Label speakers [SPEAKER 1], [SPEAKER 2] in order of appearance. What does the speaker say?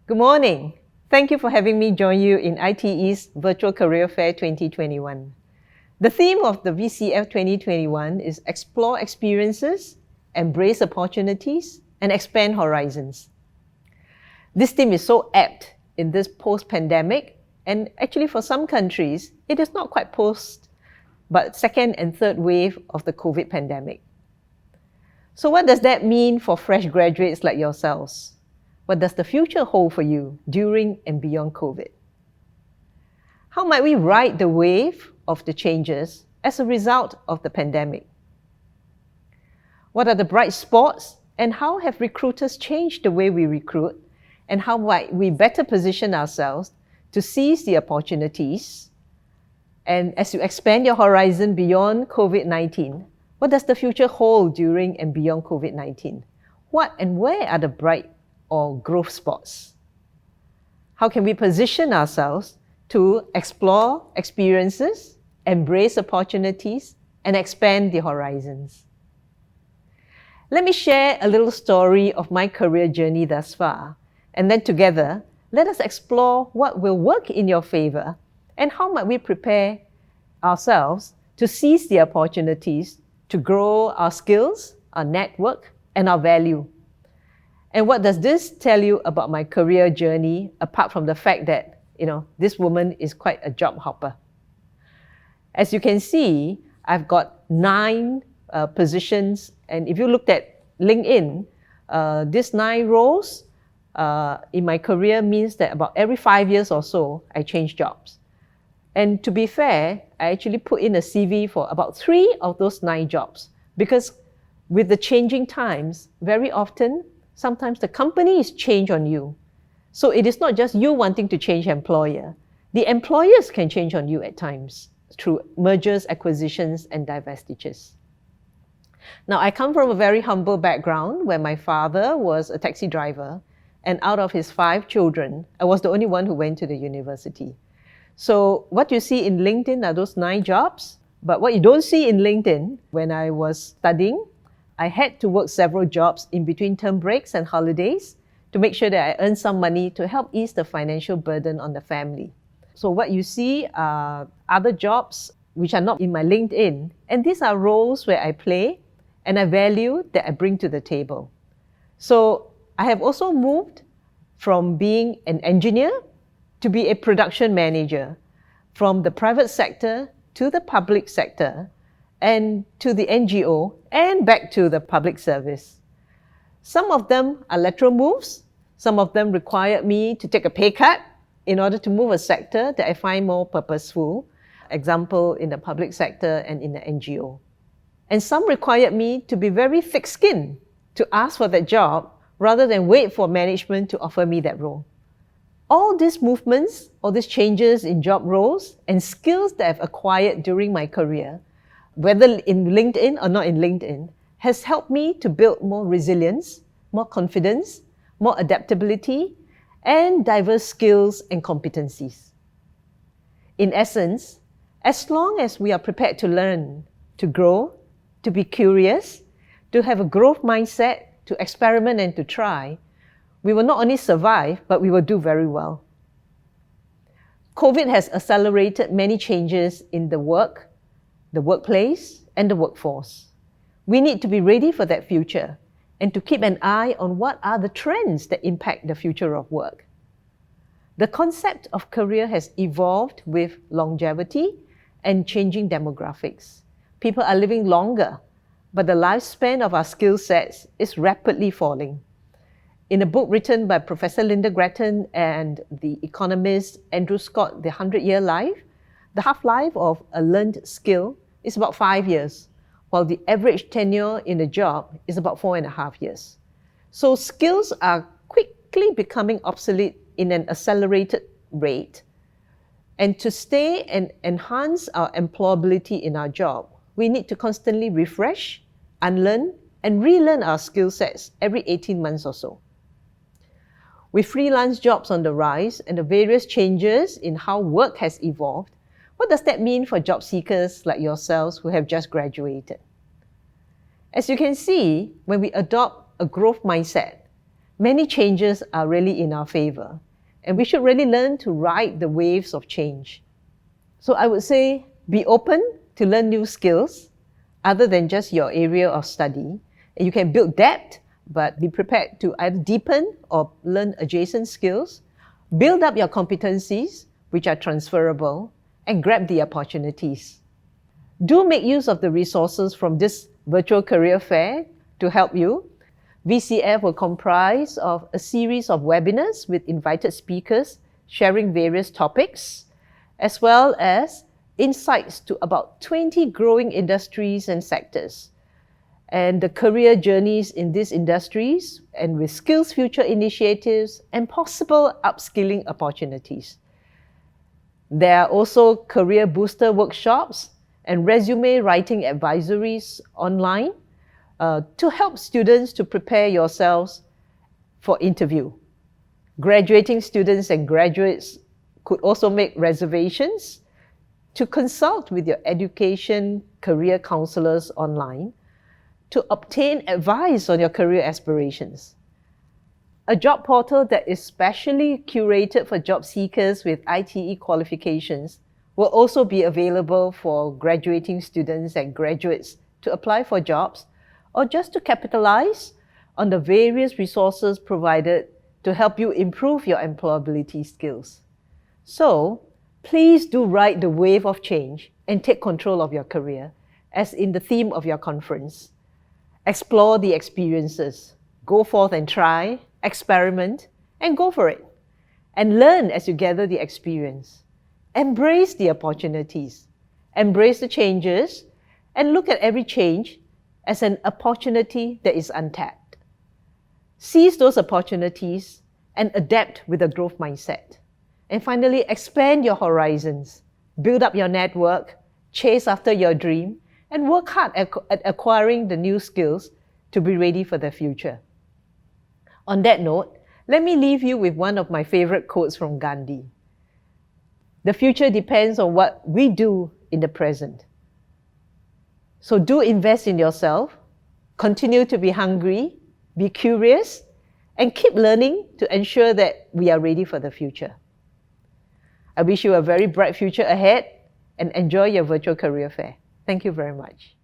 [SPEAKER 1] Good morning. Thank you for having me join you in ITE's Virtual Career Fair 2021. The theme of the VCF 2021 is Explore Experiences, Embrace Opportunities, and Expand Horizons. This theme is so apt in this post-pandemic, and actually for some countries, it is not quite post, but second and third wave of the COVID pandemic. So what does that mean for fresh graduates like yourselves? What does the future hold for you during and beyond COVID? How might we ride the wave of the changes as a result of the pandemic? What are the bright spots, and how have recruiters changed the way we recruit, and how might we better position ourselves to seize the opportunities? And as you expand your horizon beyond COVID-19, what does the future hold during and beyond COVID-19? What and where are the bright or growth spots? How can we position ourselves to explore experiences, embrace opportunities, and expand the horizons? Let me share a little story of my career journey thus far, and then together, let us explore what will work in your favor and how might we prepare ourselves to seize the opportunities to grow our skills, our network, and our value. And what does this tell you about my career journey, apart from the fact that, this woman is quite a job hopper? As you can see, I've got 9 positions. And if you looked at LinkedIn, these 9 roles in my career means that about every 5 years or so, I change jobs. And to be fair, I actually put in a CV for about 3 of those 9 jobs, because with the changing times, very often, sometimes the companies change on you. So it is not just you wanting to change employer. The employers can change on you at times through mergers, acquisitions, and divestitures. Now, I come from a very humble background where my father was a taxi driver, and out of his 5 children, I was the only one who went to the university. So what you see in LinkedIn are those 9 jobs, but what you don't see in LinkedIn, when I was studying, I had to work several jobs in between term breaks and holidays to make sure that I earned some money to help ease the financial burden on the family. So what you see are other jobs which are not in my LinkedIn, and these are roles where I play and I value that I bring to the table. So I have also moved from being an engineer to be a production manager, from the private sector to the public sector, and to the NGO, and back to the public service. Some of them are lateral moves. Some of them required me to take a pay cut in order to move a sector that I find more purposeful, example in the public sector and in the NGO. And some required me to be very thick-skinned to ask for that job rather than wait for management to offer me that role. All these movements, all these changes in job roles and skills that I've acquired during my career, whether in LinkedIn or not in LinkedIn, has helped me to build more resilience, more confidence, more adaptability, and diverse skills and competencies. In essence, as long as we are prepared to learn, to grow, to be curious, to have a growth mindset, to experiment and to try, we will not only survive, but we will do very well. COVID has accelerated many changes in the workplace, and the workforce. We need to be ready for that future and to keep an eye on what are the trends that impact the future of work. The concept of career has evolved with longevity and changing demographics. People are living longer, but the lifespan of our skill sets is rapidly falling. In a book written by Professor Linda Grattan and the economist Andrew Scott, The 100-Year Life, the half-life of a learned skill is about 5 years, while the average tenure in a job is about 4.5 years. So skills are quickly becoming obsolete in an accelerated rate. And to stay and enhance our employability in our job, we need to constantly refresh, unlearn, and relearn our skill sets every 18 months or so. With freelance jobs on the rise and the various changes in how work has evolved, what does that mean for job seekers like yourselves who have just graduated? As you can see, when we adopt a growth mindset, many changes are really in our favor, and we should really learn to ride the waves of change. So I would say, be open to learn new skills other than just your area of study. And you can build depth, but be prepared to either deepen or learn adjacent skills. Build up your competencies, which are transferable, and grab the opportunities. Do make use of the resources from this virtual career fair to help you. VCF will comprise of a series of webinars with invited speakers sharing various topics, as well as insights to about 20 growing industries and sectors, and the career journeys in these industries, and with skills future initiatives and possible upskilling opportunities. There are also career booster workshops and resume writing advisories online to help students to prepare yourselves for interview. Graduating students and graduates could also make reservations to consult with your education career counselors online to obtain advice on your career aspirations. A job portal that is specially curated for job seekers with ITE qualifications will also be available for graduating students and graduates to apply for jobs or just to capitalize on the various resources provided to help you improve your employability skills. So, please do ride the wave of change and take control of your career, as in the theme of your conference. Explore the experiences, go forth and try, experiment, and go for it. And learn as you gather the experience. Embrace the opportunities, embrace the changes, and look at every change as an opportunity that is untapped. Seize those opportunities and adapt with a growth mindset. And finally, expand your horizons, build up your network, chase after your dream, and work hard at acquiring the new skills to be ready for the future. On that note, let me leave you with one of my favorite quotes from Gandhi. The future depends on what we do in the present. So do invest in yourself, continue to be hungry, be curious, and keep learning to ensure that we are ready for the future. I wish you a very bright future ahead and enjoy your virtual career fair. Thank you very much.